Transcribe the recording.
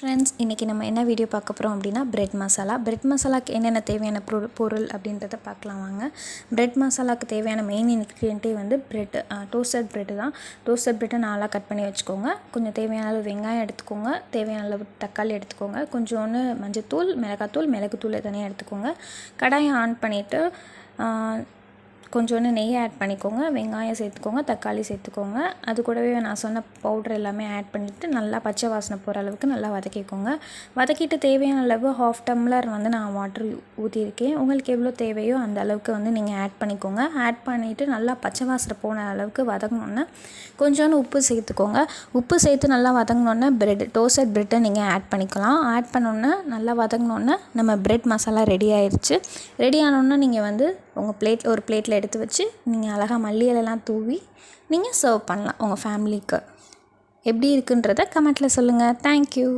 Friends, இன்றைக்கி நம்ம என்ன வீடியோ பார்க்க போகிறோம் அப்படின்னா பிரெட் மசாலா. பிரெட் மசாலாவுக்கு என்னென்ன தேவையான பொருள் அப்படின்றத பார்க்கலாம் வாங்க. பிரெட் மசாலாவுக்கு தேவையான மெயின் இன்க்ரீடியண்ட்டே வந்து டோஸ்டட் ப்ரெட்டு தான். டோஸ்டட் ப்ரெட்டை நாளாக கட் பண்ணி வச்சுக்கோங்க. கொஞ்சம் தேவையான அளவு வெங்காயம் எடுத்துக்கோங்க, தேவையான அளவு தக்காளி எடுத்துக்கோங்க, கொஞ்சோண்டு மஞ்சத்தூள், மிளகுத்தூள் தனியாக எடுத்துக்கோங்க. கடாயை ஆன் பண்ணிவிட்டு கொஞ்சோண்டு நெய் ஆட் பண்ணிக்கோங்க, வெங்காயம் சேர்த்துக்கோங்க, தக்காளி சேர்த்துக்கோங்க. அது கூடவே நான் சொன்ன பவுடர் எல்லாமே ஆட் பண்ணிவிட்டு நல்லா பச்சை வாசனை போகிற அளவுக்கு நல்லா வதக்கிக்கோங்க. வதக்கிட்டு தேவையான அளவு 1/2 டம்ளர் வந்து நான் வாட்டர் ஊற்றிருக்கேன். உங்களுக்கு எவ்வளோ தேவையோ அந்த அளவுக்கு வந்து நீங்கள் ஆட் பண்ணிக்கோங்க. ஆட் பண்ணிவிட்டு நல்லா பச்சை வாசனை போன அளவுக்கு வதங்கினோன்னே கொஞ்சோண்டு உப்பு சேர்த்துக்கோங்க. உப்பு சேர்த்து நல்லா வதங்கினோன்னே டோஸ்டட் ப்ரெட்டை நீங்கள் ஆட் பண்ணிக்கலாம். ஆட் பண்ணோன்னே நல்லா வதங்கினோன்னே நம்ம பிரெட் மசாலா ரெடி ஆயிடுச்சு. ரெடி ஆனோன்னே நீங்கள் வந்து உங்கள் ஒரு பிளேட்டில் எடுத்து வச்சு நீங்கள் அழகாக மல்லி இலைலாம் தூவி நீங்கள் சர்வ் பண்ணலாம் உங்கள் ஃபேமிலிக்கு. எப்படி இருக்குன்றதை கமெண்ட்டில் சொல்லுங்கள். தேங்க்யூ.